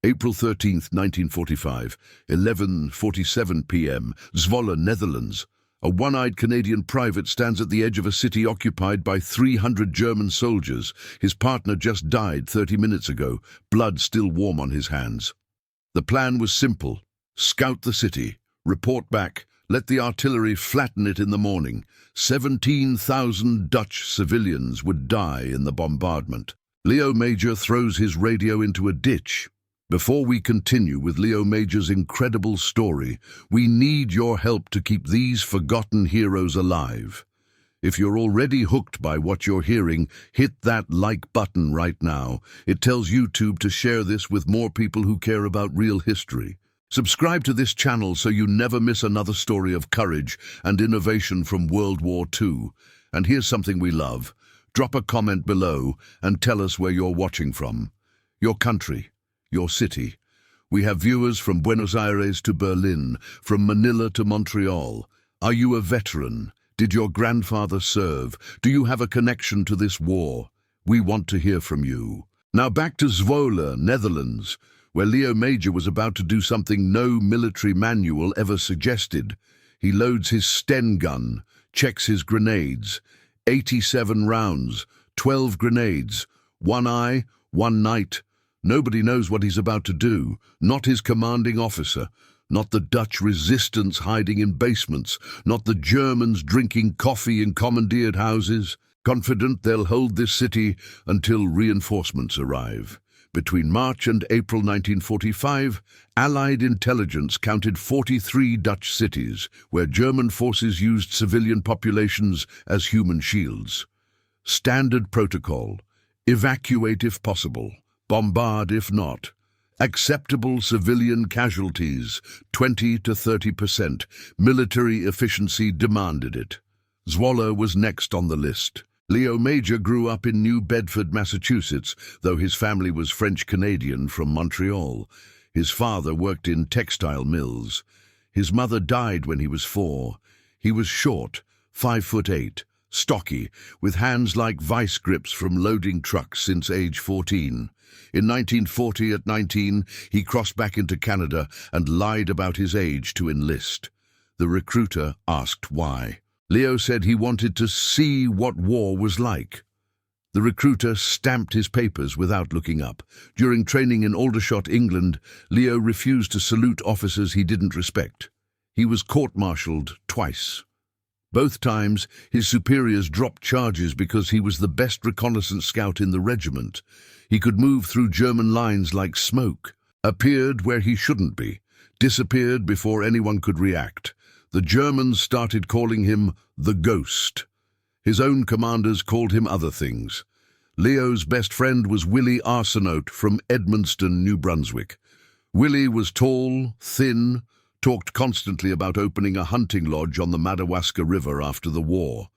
April 13th, 1945, 11:47 p.m., Zwolle, Netherlands. A one-eyed Canadian private stands at the edge of a city occupied by 300 German soldiers. His partner just died 30 minutes ago, blood still warm on his hands. The plan was simple. Scout the city, report back, let the artillery flatten it in the morning. 17,000 Dutch civilians would die in the bombardment. Leo Major throws his radio into a ditch. Before we continue with Leo Major's incredible story, we need your help to keep these forgotten heroes alive. If you're already hooked by what you're hearing, hit that like button right now. It tells YouTube to share this with more people who care about real history. Subscribe to this channel so you never miss another story of courage and innovation from World War II. And here's something we love. Drop a comment below and tell us where you're watching from. Your country, your city. We have viewers from Buenos Aires to Berlin, from Manila to Montreal. Are you a veteran? Did your grandfather serve? Do you have a connection to this war? We want to hear from you. Now back to Zwolle, Netherlands, where Leo Major was about to do something no military manual ever suggested. He loads his Sten gun, checks his grenades. 87 rounds, 12 grenades, one eye, one night. Nobody knows what he's about to do, not his commanding officer, not the Dutch resistance hiding in basements, not the Germans drinking coffee in commandeered houses, confident they'll hold this city until reinforcements arrive. Between March and April 1945, Allied intelligence counted 43 Dutch cities where German forces used civilian populations as human shields. Standard protocol: evacuate if possible, bombard if not. Acceptable civilian casualties, 20 to 30%. Military efficiency demanded it. Zwolle was next on the list. Leo Major grew up in New Bedford, Massachusetts, though his family was French-Canadian from Montreal. His father worked in textile mills. His mother died when he was 4. He was short, 5'8", stocky, with hands like vice grips from loading trucks since age 14. In 1940, at 19, he crossed back into Canada and lied about his age to enlist. The recruiter asked why. Leo said he wanted to see what war was like. The recruiter stamped his papers without looking up. During training in Aldershot, England, Leo refused to salute officers he didn't respect. He was court-martialed twice. Both times, his superiors dropped charges because he was the best reconnaissance scout in the regiment. He could move through German lines like smoke, appeared where he shouldn't be, disappeared before anyone could react. The Germans started calling him the Ghost. His own commanders called him other things. Leo's best friend was Willie Arsenault from Edmundston, New Brunswick. Willie was tall, thin, talked constantly about opening a hunting lodge on the Madawaska River after the war.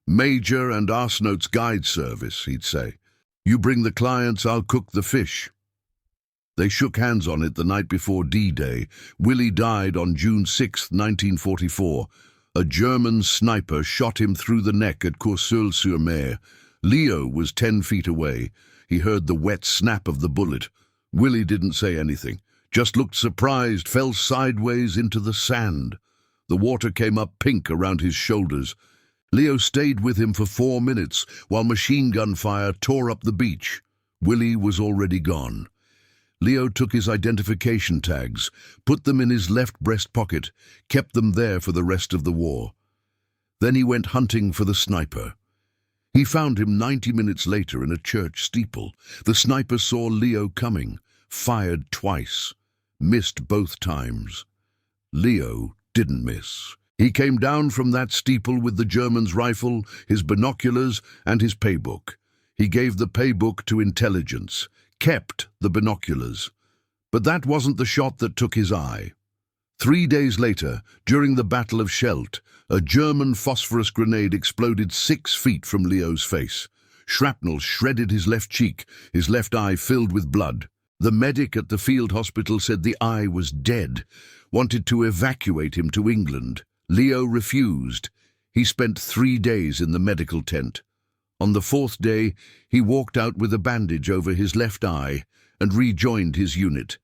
Major and Arsenault's guide service, he'd say. You bring the clients, I'll cook the fish. They shook hands on it the night before D-Day. Willie died on June 6, 1944. A German sniper shot him through the neck at Courseulles-sur-Mer. Leo was 10 feet away. He heard the wet snap of the bullet. Willie didn't say anything, just looked surprised, fell sideways into the sand. The water came up pink around his shoulders. Leo stayed with him for 4 minutes while machine gun fire tore up the beach. Willie was already gone. Leo took his identification tags, put them in his left breast pocket, kept them there for the rest of the war. Then he went hunting for the sniper. He found him 90 minutes later in a church steeple. The sniper saw Leo coming, fired twice, missed both times. Leo didn't miss. He came down from that steeple with the German's rifle, his binoculars, and his paybook. He gave the paybook to intelligence, kept the binoculars. But that wasn't the shot that took his eye. 3 days later, during the Battle of Scheldt, a German phosphorus grenade exploded 6 feet from Leo's face. Shrapnel shredded his left cheek, his left eye filled with blood. The medic at the field hospital said the eye was dead, wanted to evacuate him to England. Leo refused. He spent 3 days in the medical tent. On the 4th day, he walked out with a bandage over his left eye and rejoined his unit.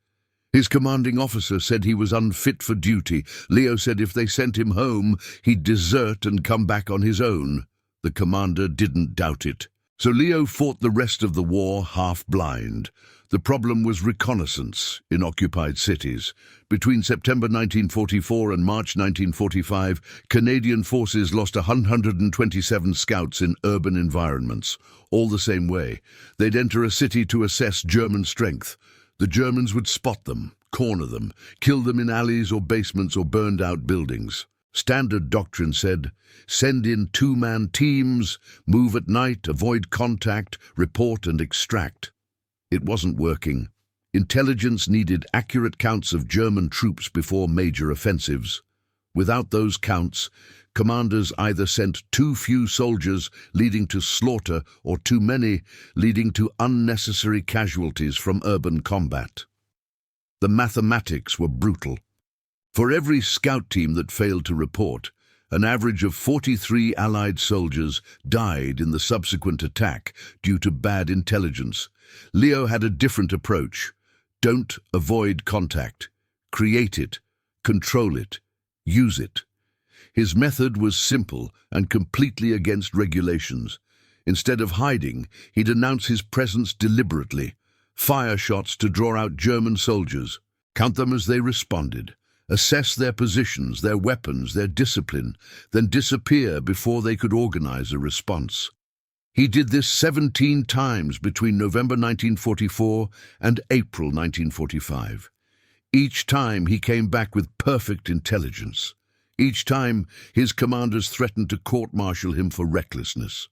His commanding officer said he was unfit for duty. Leo said if they sent him home, he'd desert and come back on his own. The commander didn't doubt it. So Leo fought the rest of the war half-blind. The problem was reconnaissance in occupied cities. Between September 1944 and March 1945, Canadian forces lost 127 scouts in urban environments. All the same way. They'd enter a city to assess German strength. The Germans would spot them, corner them, kill them in alleys or basements or burned-out buildings. Standard doctrine said, send in two-man teams, move at night, avoid contact, report and extract. It wasn't working. Intelligence needed accurate counts of German troops before major offensives. Without those counts, commanders either sent too few soldiers, leading to slaughter, or too many, leading to unnecessary casualties from urban combat. The mathematics were brutal. For every scout team that failed to report, an average of 43 Allied soldiers died in the subsequent attack due to bad intelligence. Leo had a different approach. Don't avoid contact. Create it. Control it. Use it. His method was simple and completely against regulations. Instead of hiding, he'd announce his presence deliberately. Fire shots to draw out German soldiers. Count them as they responded. Assess their positions, their weapons, their discipline, then disappear before they could organize a response. He did this 17 times between November 1944 and April 1945. Each time he came back with perfect intelligence. Each time his commanders threatened to court-martial him for recklessness.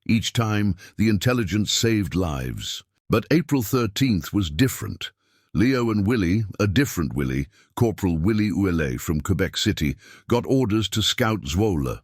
Each time the intelligence saved lives. But April 13th was different. Leo and Willie, a different Willie, Corporal Willie Ouellet from Quebec City, got orders to scout Zwolle.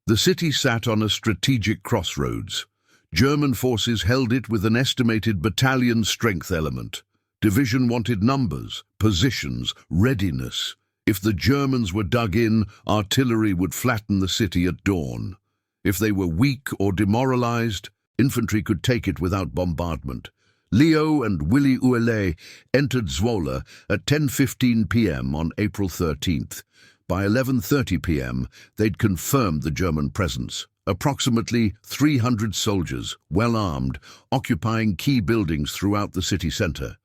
The city sat on a strategic crossroads. German forces held it with an estimated battalion strength element. Division wanted numbers, positions, readiness. If the Germans were dug in, artillery would flatten the city at dawn. If they were weak or demoralized, infantry could take it without bombardment. Leo and Willie Ouellet entered Zwolle at 10:15 p.m. on April 13th. By 11:30 p.m., they'd confirmed the German presence. Approximately 300 soldiers, well armed, occupying key buildings throughout the city center.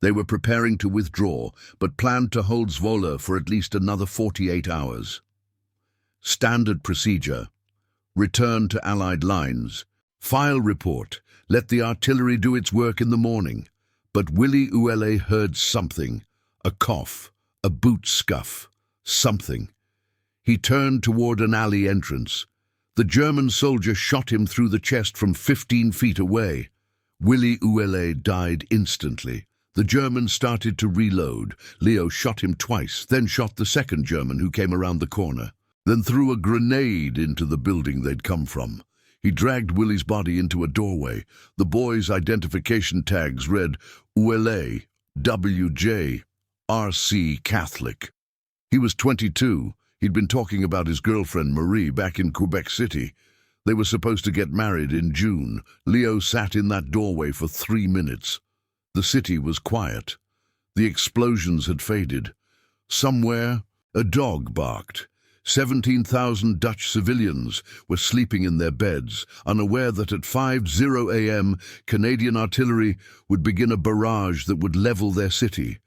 They were preparing to withdraw, but planned to hold Zwolle for at least another 48 hours. Standard procedure. Return to Allied lines. File report. Let the artillery do its work in the morning. But Willie Ouellet heard something. A cough. A boot scuff. Something. He turned toward an alley entrance. The German soldier shot him through the chest from 15 feet away. Willie Ouellet died instantly. The German started to reload. Leo shot him twice, then shot the second German who came around the corner, then threw a grenade into the building they'd come from. He dragged Willie's body into a doorway. The boy's identification tags read Ouellet, W.J., R.C. Catholic. He was 22. He'd been talking about his girlfriend Marie back in Quebec City. They were supposed to get married in June. Leo sat in that doorway for 3 minutes. The city was quiet. The explosions had faded. Somewhere, a dog barked. 17,000 Dutch civilians were sleeping in their beds, unaware that at 5:00 a.m. Canadian artillery would begin a barrage that would level their city.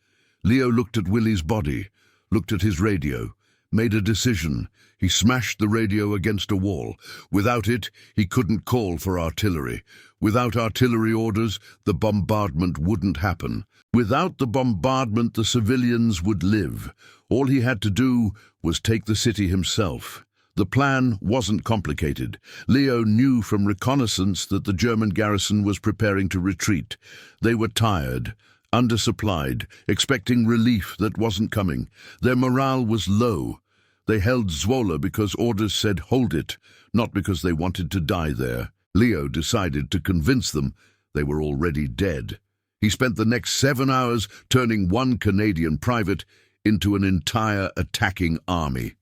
Leo looked at Willie's body, looked at his radio, made a decision. He smashed the radio against a wall. Without it, he couldn't call for artillery. Without artillery orders, the bombardment wouldn't happen. Without the bombardment, the civilians would live. All he had to do was take the city himself. The plan wasn't complicated. Leo knew from reconnaissance that the German garrison was preparing to retreat. They were tired, undersupplied, expecting relief that wasn't coming. Their morale was low. They held Zwolle because orders said hold it, not because they wanted to die there. Leo decided to convince them they were already dead. He spent the next 7 hours turning one Canadian private into an entire attacking army.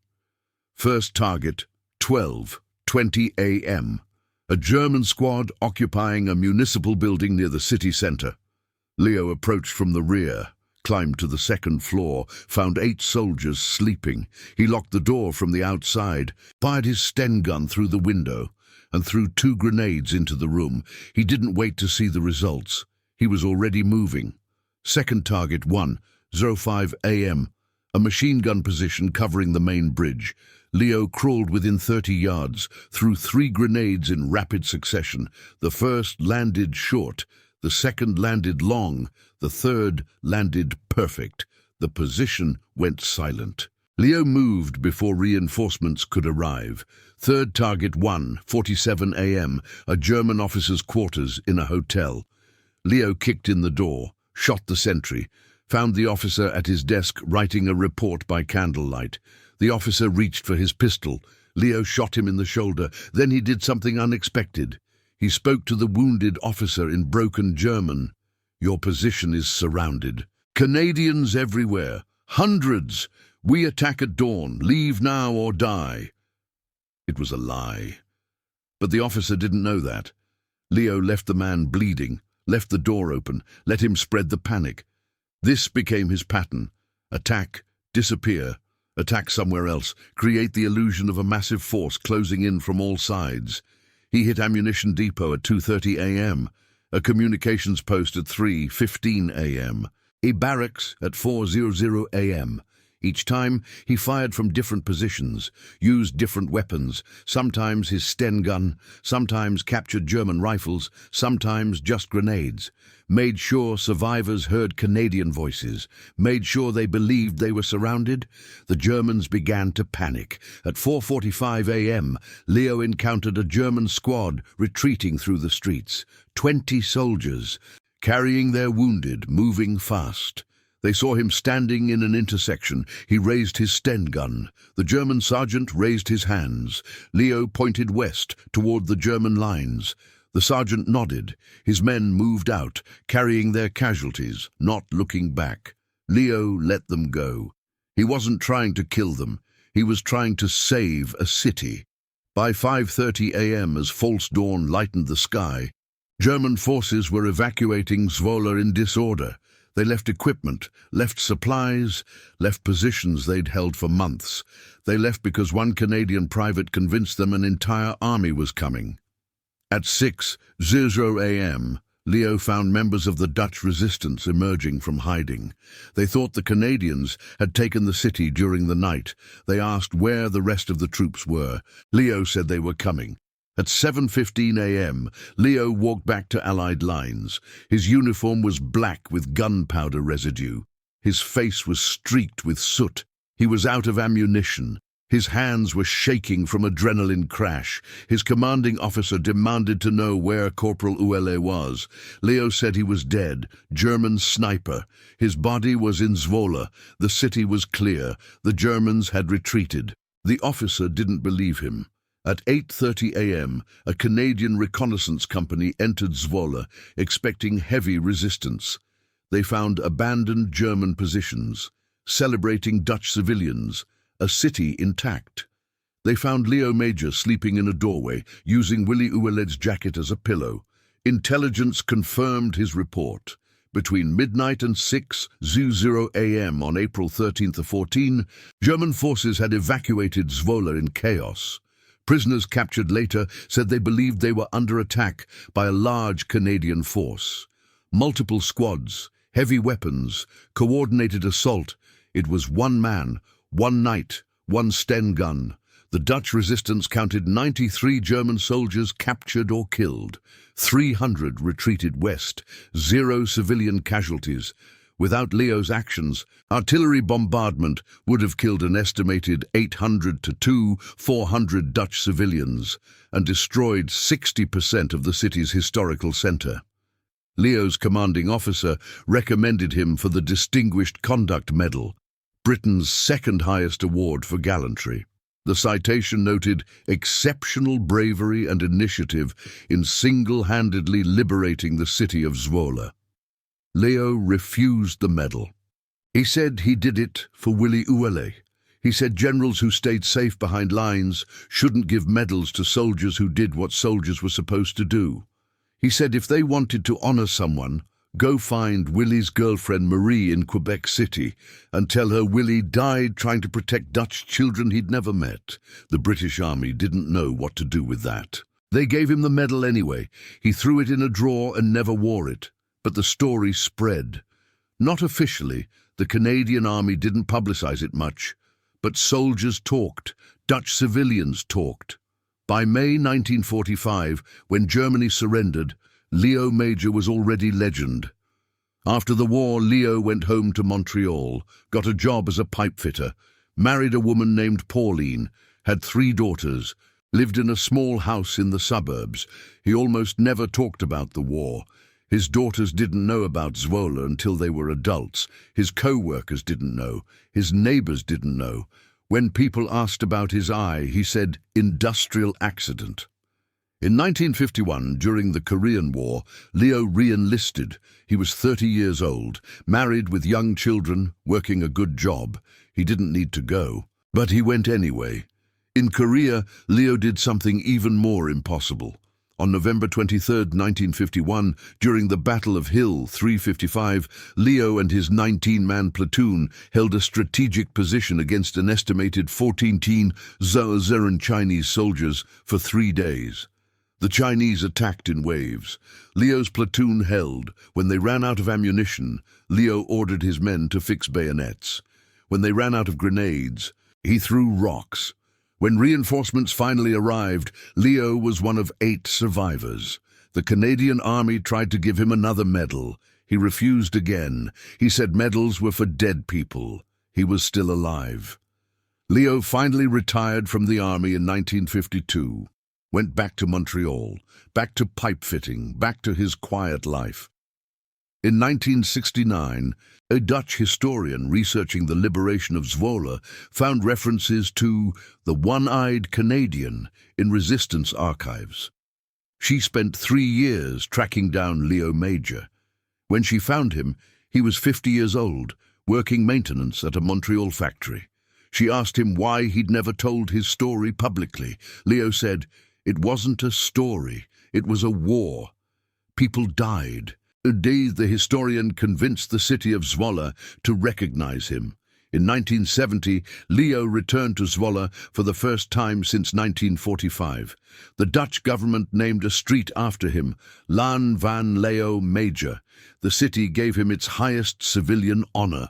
First target, 12:20 a.m. A German squad occupying a municipal building near the city center. Leo approached from the rear, climbed to the second floor, found 8 soldiers sleeping. He locked the door from the outside, fired his Sten gun through the window, and threw 2 grenades into the room. He didn't wait to see the results. He was already moving. Second target 1:05 a.m. A machine gun position covering the main bridge. Leo crawled within 30 yards, threw 3 grenades in rapid succession. The first landed short, the second landed long, the third landed perfect. The position went silent. Leo moved before reinforcements could arrive. Third target 1:47 a.m., a German officer's quarters in a hotel. Leo kicked in the door, shot the sentry, found the officer at his desk writing a report by candlelight. The officer reached for his pistol. Leo shot him in the shoulder. Then he did something unexpected. He spoke to the wounded officer in broken German. "Your position is surrounded. Canadians everywhere. Hundreds. We attack at dawn. Leave now or die." It was a lie. But the officer didn't know that. Leo left the man bleeding, left the door open, let him spread the panic. This became his pattern. Attack, disappear, attack somewhere else, create the illusion of a massive force closing in from all sides. He hit ammunition depot at 2:30 a.m., a communications post at 3:15 a.m., a barracks at 4:00 a.m. Each time, he fired from different positions, used different weapons, sometimes his Sten gun, sometimes captured German rifles, sometimes just grenades. Made sure survivors heard Canadian voices, made sure they believed they were surrounded. The Germans began to panic. At 4:45 a.m., Leo encountered a German squad retreating through the streets. 20 soldiers, carrying their wounded, moving fast. They saw him standing in an intersection. He raised his Sten gun. The German sergeant raised his hands. Leo pointed west, toward the German lines. The sergeant nodded. His men moved out, carrying their casualties, not looking back. Leo let them go. He wasn't trying to kill them. He was trying to save a city. By 5:30 a.m., as false dawn lightened the sky, German forces were evacuating Zwolle in disorder. They left equipment, left supplies, left positions they'd held for months. They left because one Canadian private convinced them an entire army was coming. At 6:00 a.m., Leo found members of the Dutch resistance emerging from hiding. They thought the Canadians had taken the city during the night. They asked where the rest of the troops were. Leo said they were coming. At 7:15 a.m., Leo walked back to Allied lines. His uniform was black with gunpowder residue. His face was streaked with soot. He was out of ammunition. His hands were shaking from adrenaline crash. His commanding officer demanded to know where Corporal Uele was. Leo said he was dead, German sniper. His body was in Zwolle. The city was clear. The Germans had retreated. The officer didn't believe him. At 8:30 a.m., a Canadian reconnaissance company entered Zwolle, expecting heavy resistance. They found abandoned German positions, celebrating Dutch civilians, a city intact. They found Leo Major sleeping in a doorway, using Willy Uweled's jacket as a pillow. Intelligence confirmed his report. Between midnight and 6:00 a.m. on April 13-14, German forces had evacuated Zwolle in chaos. Prisoners captured later said they believed they were under attack by a large Canadian force. Multiple squads, heavy weapons, coordinated assault. It was one man, one night, one Sten gun. The Dutch resistance counted 93 German soldiers captured or killed. 300 retreated west, 0 civilian casualties. Without Leo's actions, artillery bombardment would have killed an estimated 800 to 400 Dutch civilians and destroyed 60% of the city's historical center. Leo's commanding officer recommended him for the Distinguished Conduct Medal, Britain's second highest award for gallantry. The citation noted exceptional bravery and initiative in single-handedly liberating the city of Zwolle. Leo refused the medal. He said he did it for Willy Uele. He said generals who stayed safe behind lines shouldn't give medals to soldiers who did what soldiers were supposed to do. He said if they wanted to honor someone, Go find Willie's girlfriend Marie in Quebec City and tell her Willie died trying to protect Dutch children he'd never met. The British Army didn't know what to do with that. They gave him the medal anyway. He threw it in a drawer and never wore it. But the story spread. Not officially. The Canadian Army didn't publicize it much. But soldiers talked. Dutch civilians talked. By May 1945, when Germany surrendered, Leo Major was already legend. After the war, Leo went home to Montreal, got a job as a pipe fitter, married a woman named Pauline, had 3 daughters, lived in a small house in the suburbs. He almost never talked about the war. His daughters didn't know about Zwolle until they were adults. His co-workers didn't know. His neighbors didn't know. When people asked about his eye, he said, "industrial accident." In 1951, during the Korean War, Leo re-enlisted. He was 30 years old, married with young children, working a good job. He didn't need to go, but he went anyway. In Korea, Leo did something even more impossible. On November 23, 1951, during the Battle of Hill 355, Leo and his 19-man platoon held a strategic position against an estimated 14,000 Chinese soldiers for 3 days. The Chinese attacked in waves. Leo's platoon held. When they ran out of ammunition, Leo ordered his men to fix bayonets. When they ran out of grenades, he threw rocks. When reinforcements finally arrived, Leo was one of 8 survivors. The Canadian Army tried to give him another medal. He refused again. He said medals were for dead people. He was still alive. Leo finally retired from the army in 1952. Went back to Montreal, back to pipe fitting, back to his quiet life. In 1969, a Dutch historian researching the liberation of Zwolle found references to the one-eyed Canadian in resistance archives. She spent 3 years tracking down Leo Major. When she found him, he was 50 years old, working maintenance at a Montreal factory. She asked him why he'd never told his story publicly. Leo said, "It wasn't a story, it was a war. People died." The historian convinced the city of Zwolle to recognize him. In 1970, Leo returned to Zwolle for the first time since 1945. The Dutch government named a street after him, Laan van Leo Major. The city gave him its highest civilian honor.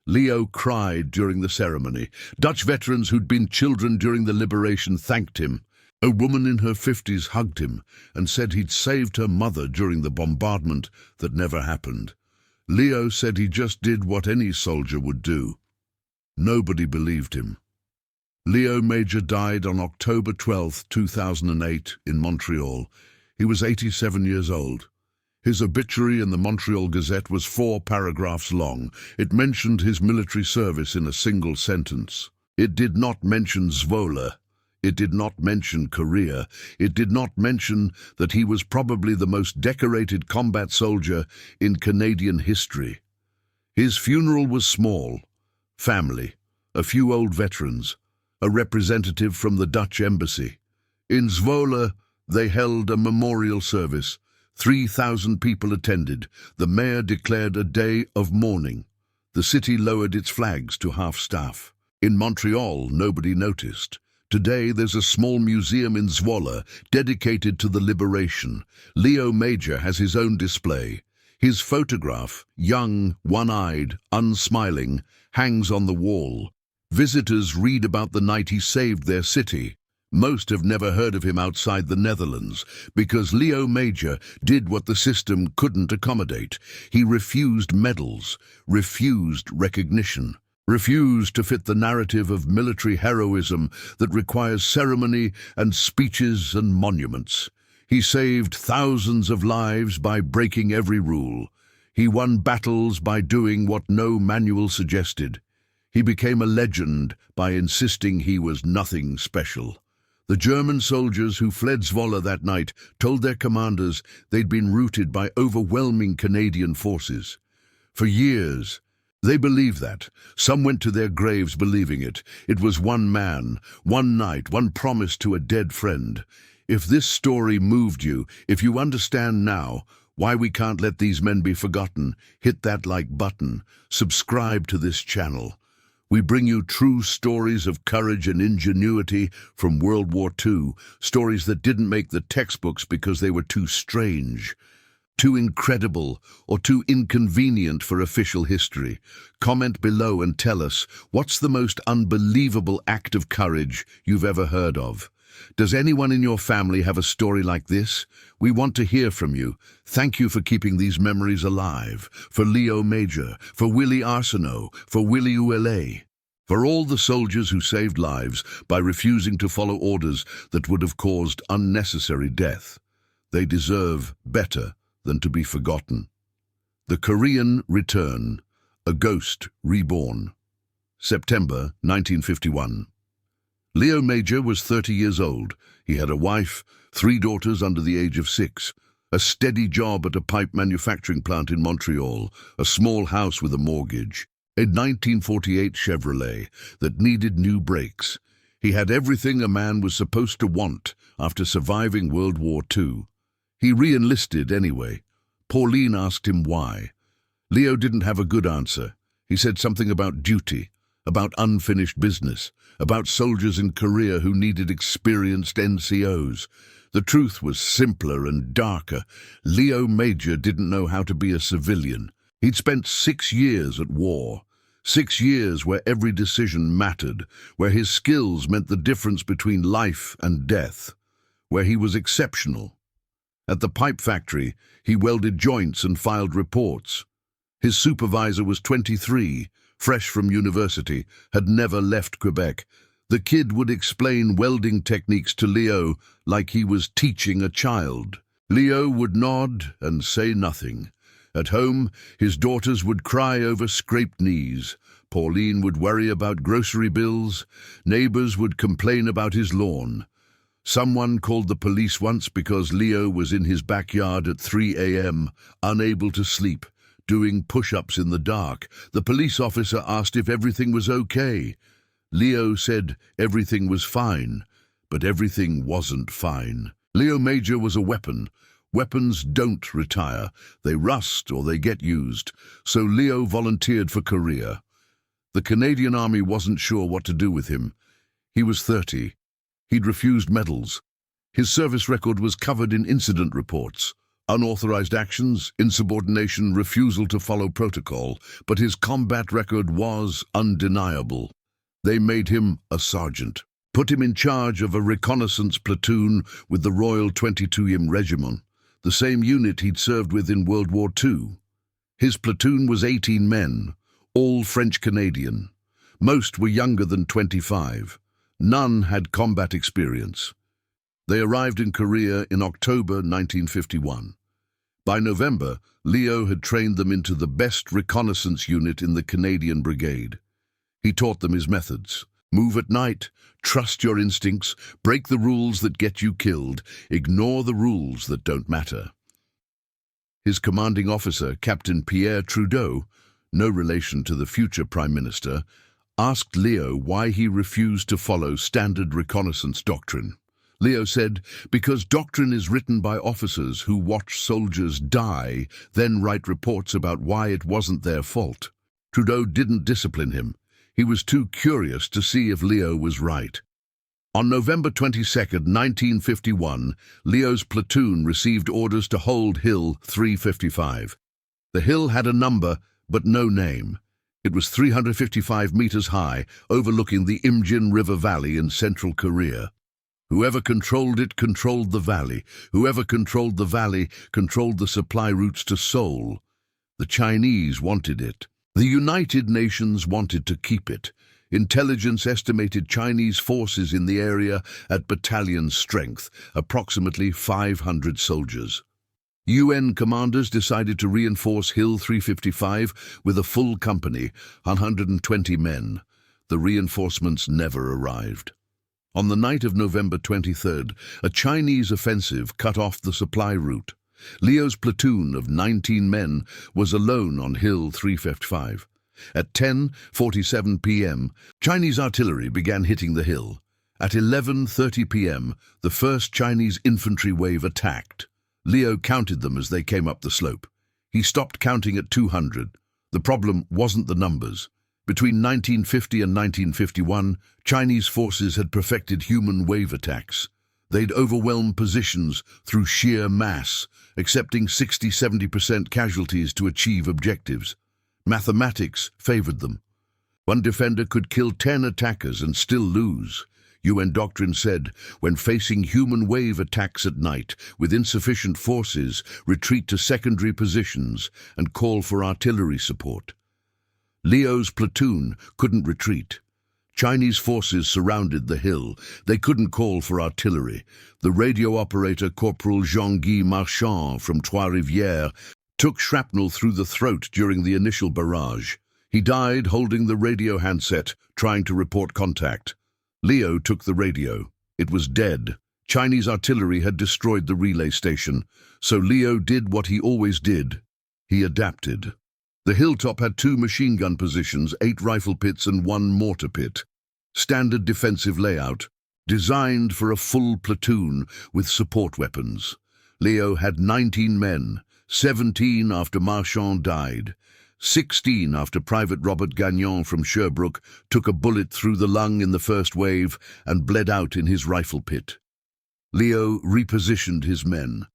Leo cried during the ceremony. Dutch veterans who'd been children during the liberation thanked him. A woman in her 50s hugged him and said he'd saved her mother during the bombardment that never happened. Leo said he just did what any soldier would do. Nobody believed him. Leo Major died on October 12, 2008, in Montreal. He was 87 years old. His obituary in the Montreal Gazette was 4 paragraphs long. It mentioned his military service in a single sentence. It did not mention Zwolle. It did not mention Korea. It did not mention that he was probably the most decorated combat soldier in Canadian history. His funeral was small. Family, a few old veterans, a representative from the Dutch embassy. In Zwolle, they held a memorial service. 3,000 people attended. The mayor declared a day of mourning. The city lowered its flags to half-staff. In Montreal, nobody noticed. Today, there's a small museum in Zwolle dedicated to the liberation. Leo Major has his own display. His photograph, young, one-eyed, unsmiling, hangs on the wall. Visitors read about the night he saved their city. Most have never heard of him outside the Netherlands because Leo Major did what the system couldn't accommodate. He refused medals, refused recognition. Refused to fit the narrative of military heroism that requires ceremony and speeches and monuments. He saved thousands of lives by breaking every rule. He won battles by doing what no manual suggested. He became a legend by insisting he was nothing special. The German soldiers who fled Zwolle that night told their commanders they'd been routed by overwhelming Canadian forces. For years, they believed that. Some went to their graves believing it. It was one man, one night, one promise to a dead friend. If this story moved you, if you understand now, Why we can't let these men be forgotten, hit that like button, subscribe to this channel. We bring you true stories of courage and ingenuity from World War II, stories that didn't make the textbooks because they were too strange, too incredible, or too inconvenient for official history. Comment below and tell us, what's the most unbelievable act of courage you've ever heard of? Does anyone in your family have a story like this? We want to hear from you. Thank you for keeping these memories alive. For Leo Major, for Willie Arsenault, for Willie Ule. For all the soldiers who saved lives by refusing to follow orders that would have caused unnecessary death. They deserve better than to be forgotten. The Korean Return, a Ghost Reborn. September 1951. Leo Major was 30 years old. He had a wife, 3 daughters under the age of 6, a steady job at a pipe manufacturing plant in Montreal, a small house with a mortgage, a 1948 Chevrolet that needed new brakes. He had everything a man was supposed to want after surviving World War II. He re-enlisted anyway. Pauline asked him why. Leo didn't have a good answer. He said something about duty, about unfinished business, about soldiers in Korea who needed experienced NCOs. The truth was simpler and darker. Leo Major didn't know how to be a civilian. He'd spent 6 years at war, 6 years where every decision mattered, where his skills meant the difference between life and death, where he was exceptional. At the pipe factory, he welded joints and filed reports. His supervisor was 23, fresh from university, had never left Quebec. The kid would explain welding techniques to Leo like he was teaching a child. Leo would nod and say nothing. At home, his daughters would cry over scraped knees. Pauline would worry about grocery bills. Neighbors would complain about his lawn. Someone called the police once because Leo was in his backyard at 3 a.m., unable to sleep, doing push-ups in the dark. The police officer asked if everything was okay. Leo said everything was fine, but everything wasn't fine. Leo Major was a weapon. Weapons don't retire. They rust or they get used. So Leo volunteered for Korea. The Canadian Army wasn't sure what to do with him. He was 30. He'd refused medals. His service record was covered in incident reports. Unauthorized actions, insubordination, refusal to follow protocol, but his combat record was undeniable. They made him a sergeant, put him in charge of a reconnaissance platoon with the Royal 22nd Regiment, the same unit he'd served with in World War II. His platoon was 18 men, all French-Canadian. Most were younger than 25. None had combat experience. They arrived in Korea in October 1951. By November, Leo had trained them into the best reconnaissance unit in the Canadian Brigade. He taught them his methods. Move at night, trust your instincts, break the rules that get you killed, ignore the rules that don't matter. His commanding officer, Captain Pierre Trudeau, no relation to the future Prime Minister, asked Leo why he refused to follow standard reconnaissance doctrine. Leo said, because doctrine is written by officers who watch soldiers die, then write reports about why it wasn't their fault. Trudeau didn't discipline him. He was too curious to see if Leo was right. On November 22, 1951, Leo's platoon received orders to hold Hill 355. The hill had a number, but no name. It was 355 meters high, overlooking the Imjin River Valley in central Korea. Whoever controlled it controlled the valley. Whoever controlled the valley controlled the supply routes to Seoul. The Chinese wanted it. The United Nations wanted to keep it. Intelligence estimated Chinese forces in the area at battalion strength, approximately 500 soldiers. UN commanders decided to reinforce Hill 355 with a full company, 120 men. The reinforcements never arrived. On the night of November 23rd, a Chinese offensive cut off the supply route. Leo's platoon of 19 men was alone on Hill 355. At 10:47 p.m., Chinese artillery began hitting the hill. At 11:30 p.m., the first Chinese infantry wave attacked. Leo counted them as they came up the slope. He stopped counting at 200. The problem wasn't the numbers. Between 1950 and 1951, Chinese forces had perfected human wave attacks. They'd overwhelmed positions through sheer mass, accepting 60–70% casualties to achieve objectives. Mathematics favored them. One defender could kill 10 attackers and still lose. UN doctrine said, when facing human wave attacks at night with insufficient forces, retreat to secondary positions and call for artillery support. Leo's platoon couldn't retreat. Chinese forces surrounded the hill. They couldn't call for artillery. The radio operator Corporal Jean-Guy Marchand from Trois-Rivières took shrapnel through the throat during the initial barrage. He died holding the radio handset, trying to report contact. Leo took the radio. It was dead. Chinese artillery had destroyed the relay station, so Leo did what he always did. He adapted. The hilltop had 2 machine gun positions, 8 rifle pits and 1 mortar pit. Standard defensive layout, designed for a full platoon with support weapons. Leo had 19 men, 17 after Marchand died. 16 after Private Robert Gagnon from Sherbrooke took a bullet through the lung in the first wave and bled out in his rifle pit. Leo repositioned his men.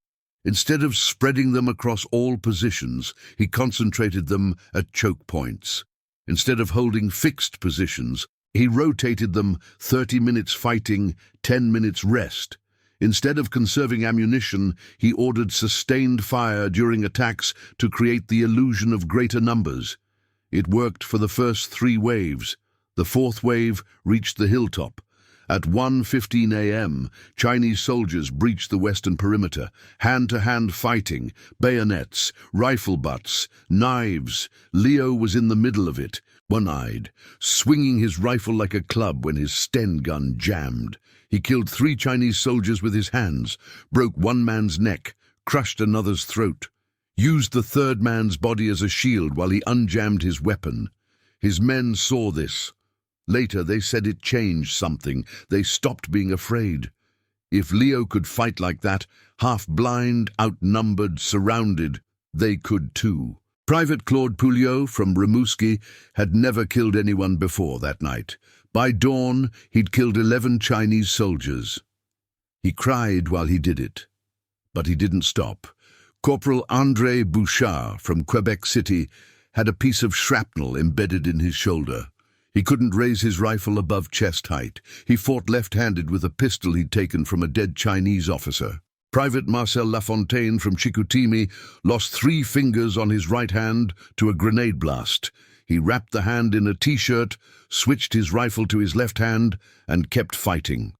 Instead of spreading them across all positions, he concentrated them at choke points. Instead of holding fixed positions, he rotated them 30 minutes fighting, 10 minutes rest. Instead of conserving ammunition, he ordered sustained fire during attacks to create the illusion of greater numbers. It worked for the first 3 waves. The 4th wave reached the hilltop. At 1:15 a.m., Chinese soldiers breached the western perimeter, hand-to-hand fighting, bayonets, rifle butts, knives. Leo was in the middle of it, one-eyed, swinging his rifle like a club when his Sten gun jammed. He killed 3 Chinese soldiers with his hands, broke one man's neck, crushed another's throat, used the 3rd man's body as a shield while he unjammed his weapon. His men saw this. Later, they said it changed something. They stopped being afraid. If Leo could fight like that, half-blind, outnumbered, surrounded, they could too. Private Claude Pouliot from Rimouski had never killed anyone before that night. By dawn, he'd killed 11 Chinese soldiers. He cried while he did it. But he didn't stop. Corporal André Bouchard from Quebec City had a piece of shrapnel embedded in his shoulder. He couldn't raise his rifle above chest height. He fought left-handed with a pistol he'd taken from a dead Chinese officer. Private Marcel Lafontaine from Chicoutimi lost 3 fingers on his right hand to a grenade blast. He wrapped the hand in a t-shirt, switched his rifle to his left hand, and kept fighting.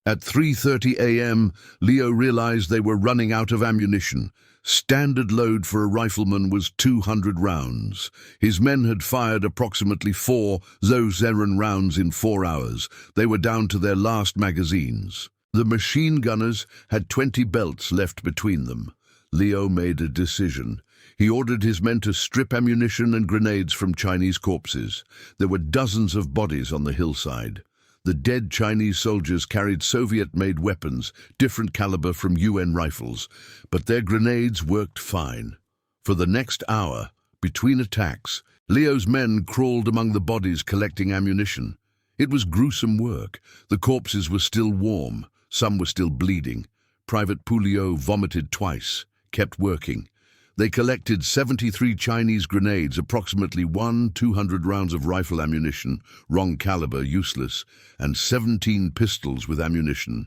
At 3:30 a.m., Leo realized they were running out of ammunition. Standard load for a rifleman was 200 rounds. His men had fired approximately 4 Zeren rounds in 4 hours. They were down to their last magazines. The machine gunners had 20 belts left between them. Leo made a decision. He ordered his men to strip ammunition and grenades from Chinese corpses. There were dozens of bodies on the hillside. The dead Chinese soldiers carried Soviet-made weapons, different caliber from UN rifles, but their grenades worked fine. For the next hour, between attacks, Leo's men crawled among the bodies collecting ammunition. It was gruesome work. The corpses were still warm. Some were still bleeding. Private Pouliot vomited twice, kept working. They collected 73 Chinese grenades, approximately 200 rounds of rifle ammunition, wrong caliber, useless, and 17 pistols with ammunition.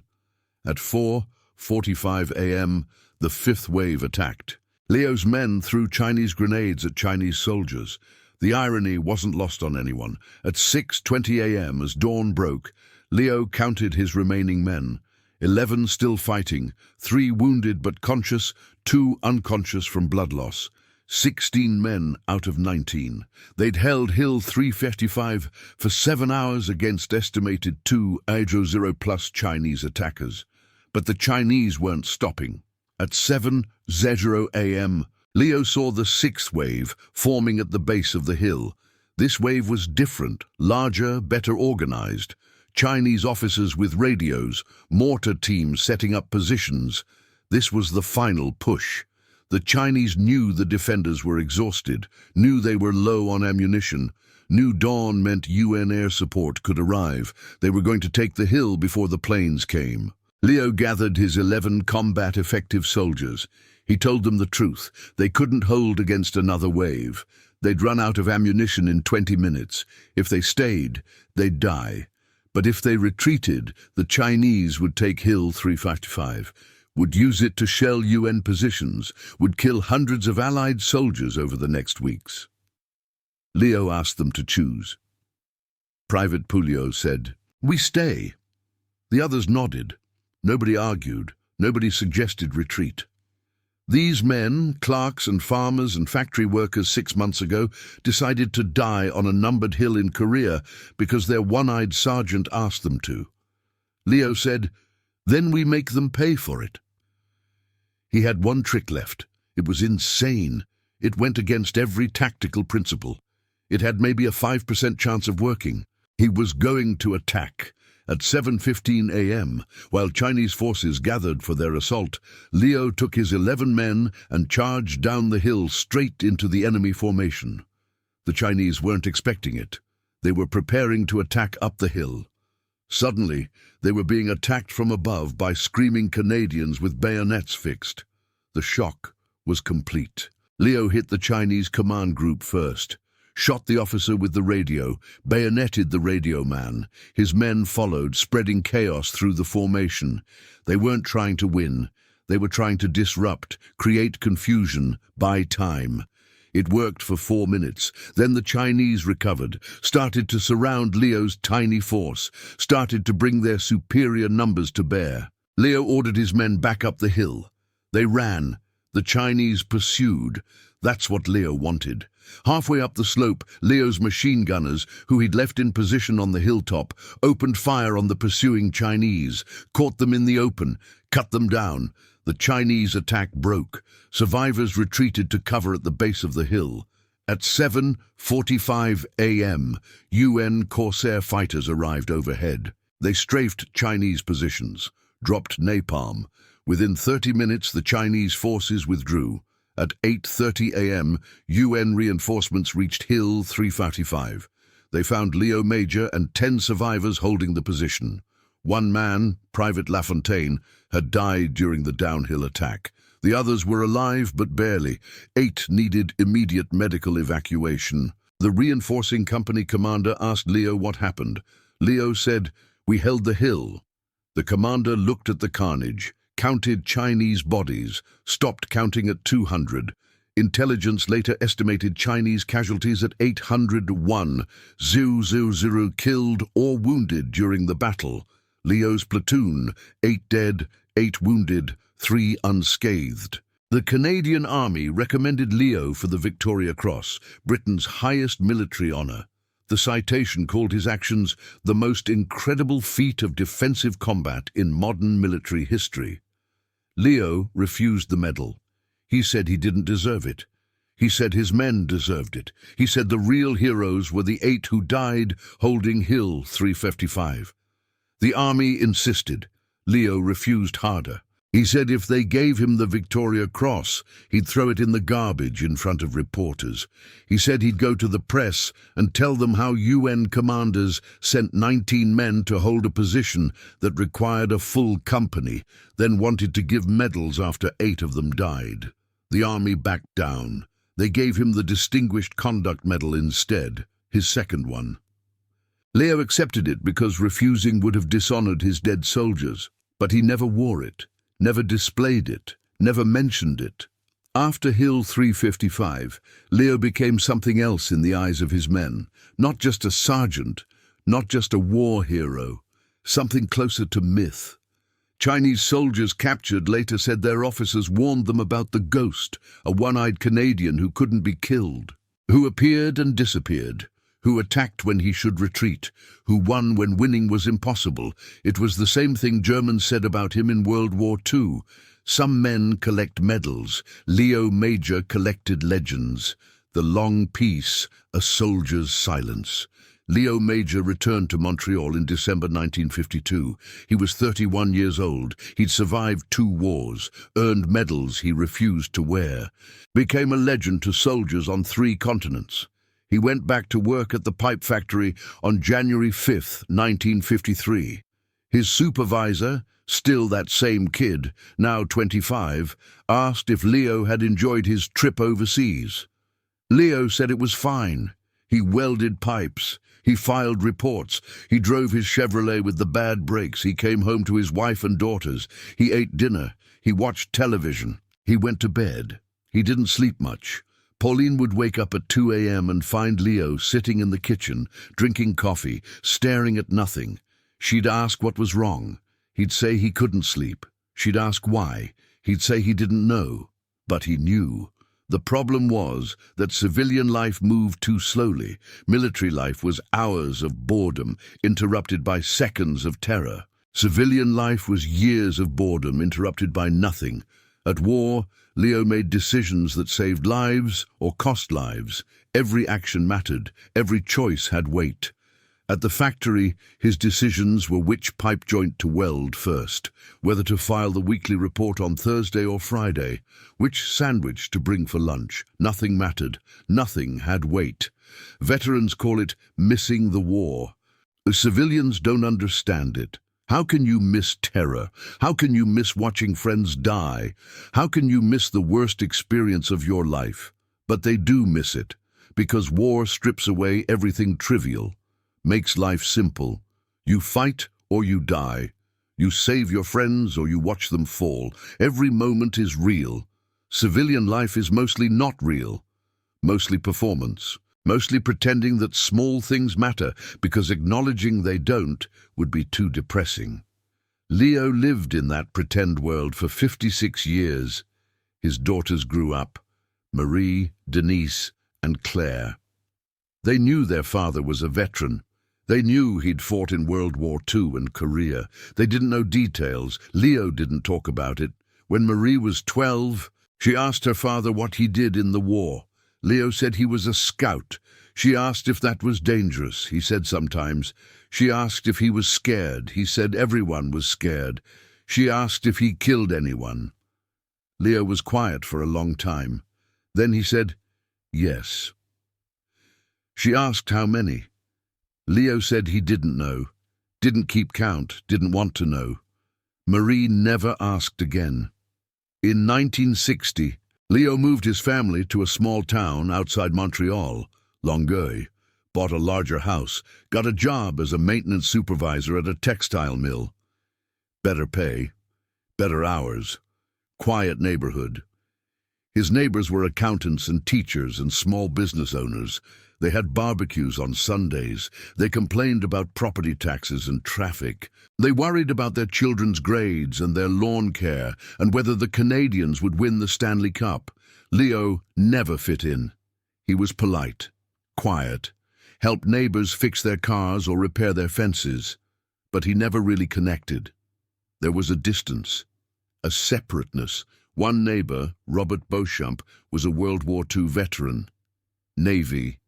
At 4:45 a.m., the 5th wave attacked. Leo's men threw Chinese grenades at Chinese soldiers. The irony wasn't lost on anyone. At 6:20 a.m., as dawn broke, Leo counted his remaining men. 11 still fighting, 3 wounded but conscious, 2 unconscious from blood loss. 16 men out of 19. They'd held Hill 355 for 7 hours against estimated 2 Hydro-0+ Chinese attackers. But the Chinese weren't stopping. At 7:00 a.m., Leo saw the 6th wave forming at the base of the hill. This wave was different, larger, better organized. Chinese officers with radios, mortar teams setting up positions. This was the final push. The Chinese knew the defenders were exhausted, knew they were low on ammunition, knew dawn meant UN air support could arrive. They were going to take the hill before the planes came. Liu gathered his 11 combat-effective soldiers. He told them the truth. They couldn't hold against another wave. They'd run out of ammunition in 20 minutes. If they stayed, they'd die. But if they retreated, the Chinese would take Hill 355, would use it to shell UN positions, would kill hundreds of Allied soldiers over the next weeks. Liu asked them to choose. Private Pouliot said, "We stay." The others nodded. Nobody argued. Nobody suggested retreat. These men, clerks and farmers and factory workers 6 months ago, decided to die on a numbered hill in Korea because their one-eyed sergeant asked them to. Liu said, "Then we make them pay for it." He had one trick left. It was insane. It went against every tactical principle. It had maybe a 5% chance of working. He was going to attack. At 7:15 a.m., while Chinese forces gathered for their assault, Liu took his 11 men and charged down the hill straight into the enemy formation. The Chinese weren't expecting it. They were preparing to attack up the hill. Suddenly, they were being attacked from above by screaming Canadians with bayonets fixed. The shock was complete. Liu hit the Chinese command group first, shot the officer with the radio, bayoneted the radio man. His men followed, spreading chaos through the formation. They weren't trying to win. They were trying to disrupt, create confusion, buy time. It worked for 4 minutes. Then the Chinese recovered, started to surround Liu's tiny force, started to bring their superior numbers to bear. Liu ordered his men back up the hill. They ran. The Chinese pursued. That's what Liu wanted. Halfway up the slope, Liu's machine gunners, who he'd left in position on the hilltop, opened fire on the pursuing Chinese, caught them in the open, cut them down. The Chinese attack broke. Survivors retreated to cover at the base of the hill. At 7:45 a.m., UN Corsair fighters arrived overhead. They strafed Chinese positions, dropped napalm. Within 30 minutes, the Chinese forces withdrew. At 8:30 a.m., UN reinforcements reached Hill 355. They found Liu Major and 10 survivors holding the position. One man, Private Lafontaine, had died during the downhill attack. The others were alive, but barely. 8 needed immediate medical evacuation. The reinforcing company commander asked Liu what happened. Liu said, "We held the hill." The commander looked at the carnage, counted Chinese bodies, stopped counting at 200. Intelligence later estimated Chinese casualties at 801, killed or wounded during the battle. Liu's platoon, 8 dead, 8 wounded, 3 unscathed. The Canadian Army recommended Liu for the Victoria Cross, Britain's highest military honor. The citation called his actions the most incredible feat of defensive combat in modern military history. Liu refused the medal. He said he didn't deserve it. He said his men deserved it. He said the real heroes were the 8 who died holding Hill 355. The army insisted. Liu refused harder. He said if they gave him the Victoria Cross, he'd throw it in the garbage in front of reporters. He said he'd go to the press and tell them how UN commanders sent 19 men to hold a position that required a full company, then wanted to give medals after 8 of them died. The army backed down. They gave him the Distinguished Conduct Medal instead, his second one. Liu accepted it because refusing would have dishonored his dead soldiers, but he never wore it. Never displayed it, never mentioned it. After Hill 355, Liu became something else in the eyes of his men. Not just a sergeant, not just a war hero, something closer to myth. Chinese soldiers captured later said their officers warned them about the Ghost, a one-eyed Canadian who couldn't be killed, who appeared and disappeared, who attacked when he should retreat, who won when winning was impossible. It was the same thing Germans said about him in World War II. Some men collect medals. Liu Major collected legends. The long peace, a soldier's silence. Leo Major returned to Montreal in December 1952. He was 31 years old. He'd survived 2 wars, earned medals he refused to wear, became a legend to soldiers on 3 continents. He went back to work at the pipe factory on January 5, 1953. His supervisor, still that same kid, now 25, asked if Leo had enjoyed his trip overseas. Leo said it was fine. He welded pipes. He filed reports. He drove his Chevrolet with the bad brakes. He came home to his wife and daughters. He ate dinner. He watched television. He went to bed. He didn't sleep much. Pauline would wake up at 2 a.m. and find Leo sitting in the kitchen, drinking coffee, staring at nothing. She'd ask what was wrong. He'd say he couldn't sleep. She'd ask why. He'd say he didn't know. But he knew. The problem was that civilian life moved too slowly. Military life was hours of boredom, interrupted by seconds of terror. Civilian life was years of boredom, interrupted by nothing. At war, Leo made decisions that saved lives or cost lives. Every action mattered. Every choice had weight. At the factory, his decisions were which pipe joint to weld first, whether to file the weekly report on Thursday or Friday, which sandwich to bring for lunch. Nothing mattered. Nothing had weight. Veterans call it missing the war. The civilians don't understand it. How can you miss terror? How can you miss watching friends die? How can you miss the worst experience of your life? But they do miss it, because war strips away everything trivial. Makes life simple. You fight or you die. You save your friends or you watch them fall. Every moment is real. Civilian life is mostly not real. Mostly performance. Mostly pretending that small things matter, because acknowledging they don't would be too depressing. Leo lived in that pretend world for 56 years. His daughters grew up. Marie, Denise, and Claire. They knew their father was a veteran. They knew he'd fought in World War II and Korea. They didn't know details. Leo didn't talk about it. When Marie was 12, she asked her father what he did in the war. Leo said he was a scout. She asked if that was dangerous. He said sometimes. She asked if he was scared. He said everyone was scared. She asked if he killed anyone. Leo was quiet for a long time. Then he said, yes. She asked how many. Leo said he didn't know, didn't keep count, didn't want to know. Marie never asked again. In 1960, Leo moved his family to a small town outside Montreal, Longueuil, bought a larger house, got a job as a maintenance supervisor at a textile mill. Better pay, better hours, quiet neighborhood. His neighbors were accountants and teachers and small business owners. They had barbecues on Sundays. They complained about property taxes and traffic. They worried about their children's grades and their lawn care and whether the Canadians would win the Stanley Cup. Leo never fit in. He was polite, quiet, helped neighbors fix their cars or repair their fences, but he never really connected. There was a distance, a separateness. One neighbor, Robert Beauchamp, was a World War II veteran. Navy,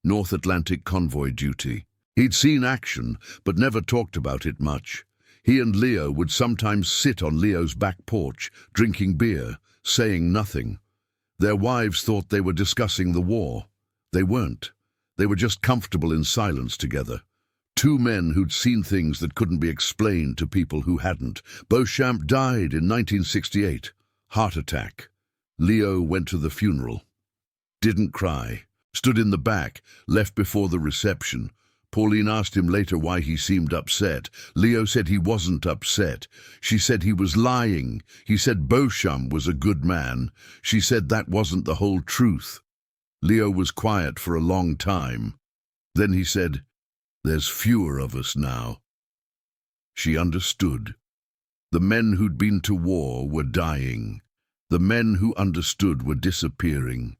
North Atlantic convoy duty. He'd seen action, but never talked about it much. He and Leo would sometimes sit on Leo's back porch, drinking beer, saying nothing. Their wives thought they were discussing the war. They weren't. They were just comfortable in silence together. 2 men who'd seen things that couldn't be explained to people who hadn't. Beauchamp died in 1968. Heart attack. Leo went to the funeral. Didn't cry. Stood in the back, left before the reception. Pauline asked him later why he seemed upset. Leo said he wasn't upset. She said he was lying. He said Beauchamp was a good man. She said that wasn't the whole truth. Leo was quiet for a long time. Then he said, "There's fewer of us now." She understood. The men who'd been to war were dying. The men who understood were disappearing.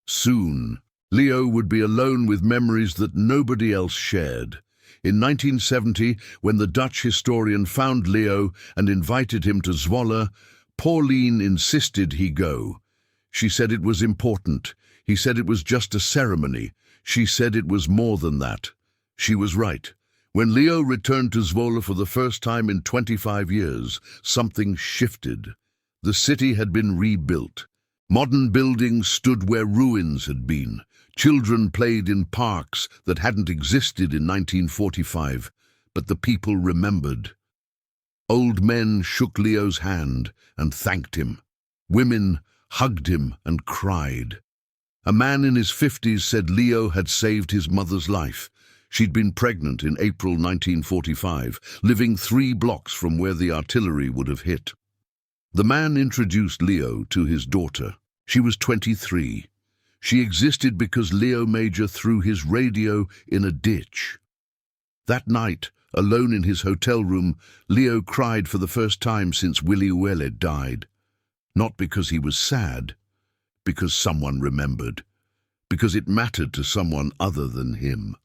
Soon, Leo would be alone with memories that nobody else shared. In 1970, when the Dutch historian found Leo and invited him to Zwolle, Pauline insisted he go. She said it was important. He said it was just a ceremony. She said it was more than that. She was right. When Leo returned to Zwolle for the first time in 25 years, something shifted. The city had been rebuilt. Modern buildings stood where ruins had been. Children played in parks that hadn't existed in 1945, but the people remembered. Old men shook Leo's hand and thanked him. Women hugged him and cried. A man in his 50s said Leo had saved his mother's life. She'd been pregnant in April 1945, living 3 blocks from where the artillery would have hit. The man introduced Leo to his daughter. She was 23. She existed because Leo Major threw his radio in a ditch. That night, alone in his hotel room, Leo cried for the first time since Willy Uele died. Not because he was sad, because someone remembered, because it mattered to someone other than him.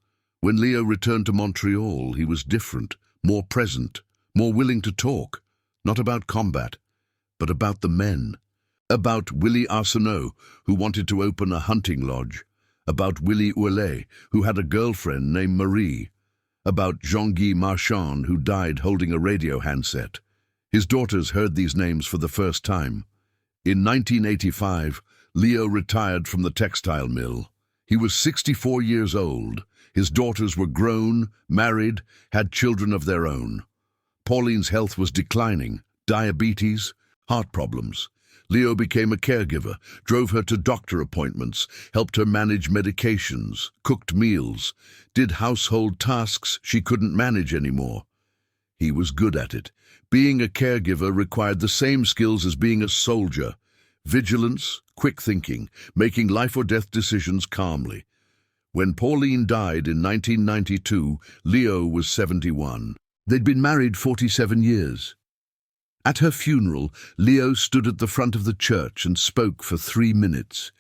When Leo returned to Montreal, he was different, more present, more willing to talk, not about combat, but about the men. About Willie Arsenault, who wanted to open a hunting lodge. About Willy Uele, who had a girlfriend named Marie. About Jean-Guy Marchand, who died holding a radio handset. His daughters heard these names for the first time. In 1985, Leo retired from the textile mill. He was 64 years old. His daughters were grown, married, had children of their own. Pauline's health was declining, diabetes, heart problems. Leo became a caregiver, drove her to doctor appointments, helped her manage medications, cooked meals, did household tasks she couldn't manage anymore. He was good at it. Being a caregiver required the same skills as being a soldier: vigilance, quick thinking, making life-or-death decisions calmly. When Pauline died in 1992, Leo was 71. They'd been married 47 years. At her funeral, Leo stood at the front of the church and spoke for 3 minutes.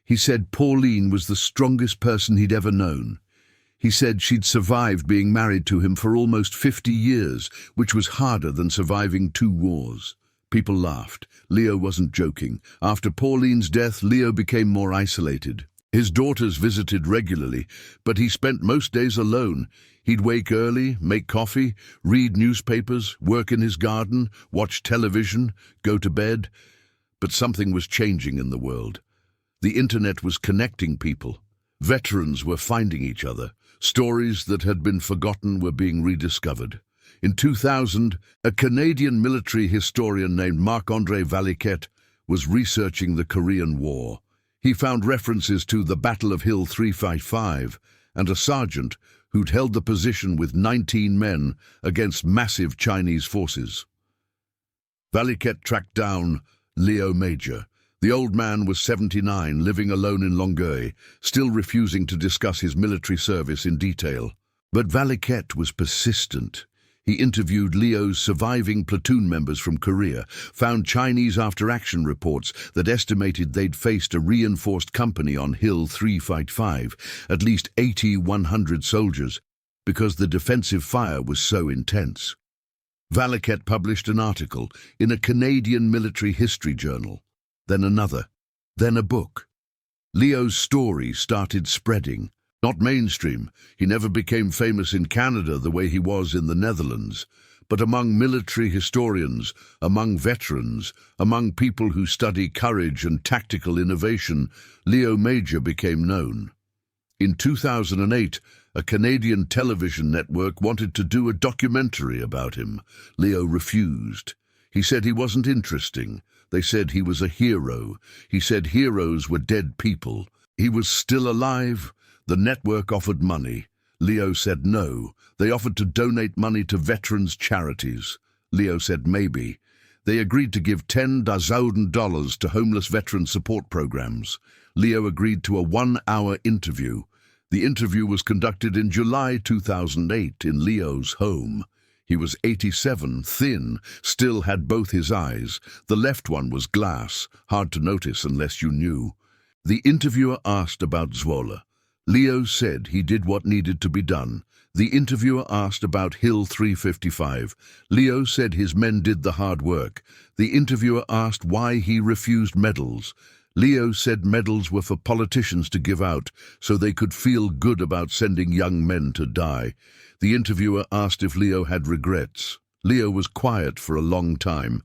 He said Pauline was the strongest person he'd ever known. He said she'd survived being married to him for almost 50 years, which was harder than surviving 2 wars. People laughed. Leo wasn't joking. After Pauline's death, Leo became more isolated. His daughters visited regularly, but he spent most days alone. He'd wake early, make coffee, read newspapers, work in his garden, watch television, go to bed. But something was changing in the world. The internet was connecting people. Veterans were finding each other. Stories that had been forgotten were being rediscovered. In 2000, a Canadian military historian named Marc-André Valiquette was researching the Korean War. He found references to the Battle of Hill 355 and a sergeant who'd held the position with 19 men against massive Chinese forces. Valiquette tracked down Leo Major. The old man was 79, living alone in Longueuil, still refusing to discuss his military service in detail. But Valiquette was persistent. He interviewed Leo's surviving platoon members from Korea, found Chinese after-action reports that estimated they'd faced a reinforced company on Hill 355, at least 100 soldiers, because the defensive fire was so intense. Valiquette published an article in a Canadian military history journal, then another, then a book. Leo's story started spreading. Not mainstream. He never became famous in Canada the way he was in the Netherlands, but among military historians, among veterans, among people who study courage and tactical innovation, Leo Major became known. In 2008, a Canadian television network wanted to do a documentary about him. Leo refused. He said he wasn't interesting. They said he was a hero. He said heroes were dead people. He was still alive. The network offered money. Leo said no. They offered to donate money to veterans' charities. Leo said maybe. They agreed to give $10,000 to homeless veteran support programs. Leo agreed to a 1-hour interview. The interview was conducted in July 2008 in Leo's home. He was 87, thin, still had both his eyes. The left one was glass, hard to notice unless you knew. The interviewer asked about Zwolle. Leo said he did what needed to be done. The interviewer asked about Hill 355. Leo said his men did the hard work. The interviewer asked why he refused medals. Leo said medals were for politicians to give out so they could feel good about sending young men to die. The interviewer asked if Leo had regrets. Leo was quiet for a long time.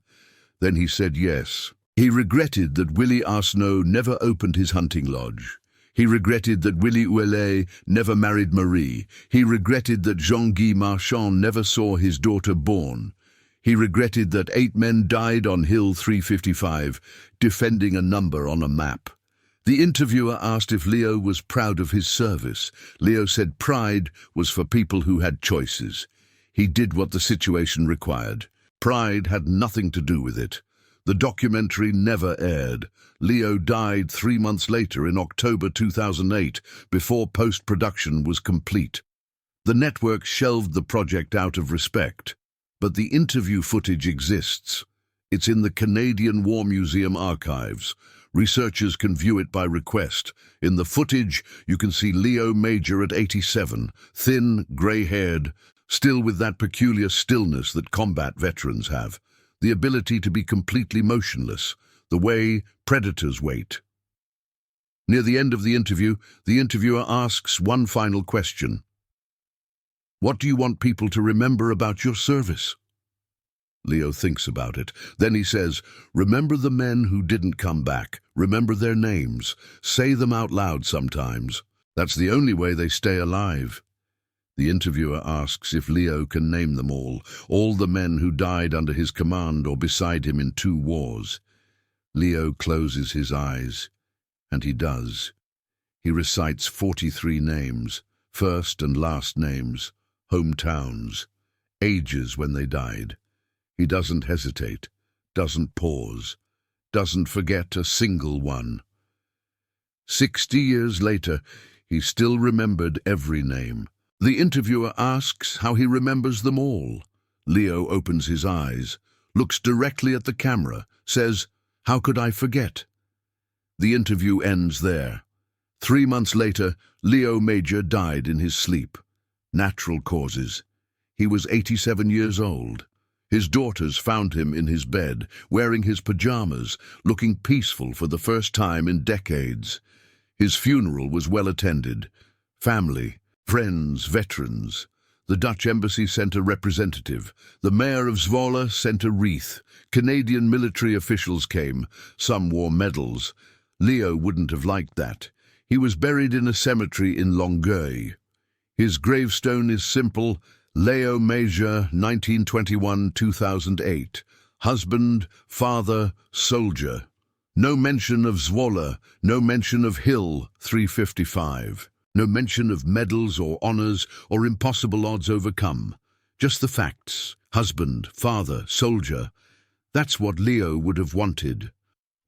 Then he said yes. He regretted that Willie Arsenault never opened his hunting lodge. He regretted that Willie Ouellet never married Marie. He regretted that Jean-Guy Marchand never saw his daughter born. He regretted that 8 men died on Hill 355, defending a number on a map. The interviewer asked if Leo was proud of his service. Leo said pride was for people who had choices. He did what the situation required. Pride had nothing to do with it. The documentary never aired. Leo died 3 months later in October 2008, before post-production was complete. The network shelved the project out of respect, but the interview footage exists. It's in the Canadian War Museum archives. Researchers can view it by request. In the footage, you can see Leo Major at 87, thin, grey-haired, still with that peculiar stillness that combat veterans have. The ability to be completely motionless, the way predators wait. Near the end of the interview, the interviewer asks one final question. What do you want people to remember about your service? Leo thinks about it. Then he says, remember the men who didn't come back. Remember their names. Say them out loud sometimes. That's the only way they stay alive. The interviewer asks if Leo can name them all the men who died under his command or beside him in 2 wars. Leo closes his eyes, and he does. He recites 43 names, first and last names, hometowns, ages when they died. He doesn't hesitate, doesn't pause, doesn't forget a single one. 60 years later, he still remembered every name. The interviewer asks how he remembers them all. Leo opens his eyes, looks directly at the camera, says, "How could I forget?" The interview ends there. 3 months later, Leo Major died in his sleep. Natural causes. He was 87 years old. His daughters found him in his bed, wearing his pajamas, looking peaceful for the first time in decades. His funeral was well attended. Family, friends, veterans. The Dutch embassy sent a representative. The mayor of Zwolle sent a wreath. Canadian military officials came. Some wore medals. Leo wouldn't have liked that. He was buried in a cemetery in Longueuil. His gravestone is simple: Leo Major, 1921-2008. Husband, father, soldier. No mention of Zwolle, no mention of Hill 355. No mention of medals or honors or impossible odds overcome. Just the facts. Husband, father, soldier. That's what Leo would have wanted.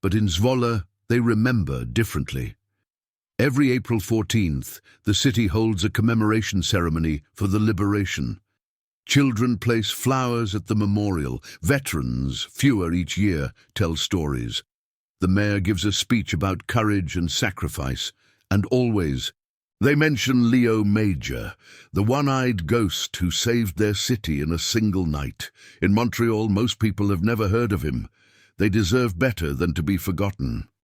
But in Zwolle, they remember differently. Every April 14th, the city holds a commemoration ceremony for the liberation. Children place flowers at the memorial. Veterans, fewer each year, tell stories. The mayor gives a speech about courage and sacrifice, and always they mention Leo Major, the one-eyed ghost who saved their city in a single night. In Montreal, most people have never heard of him. They deserve better than to be forgotten.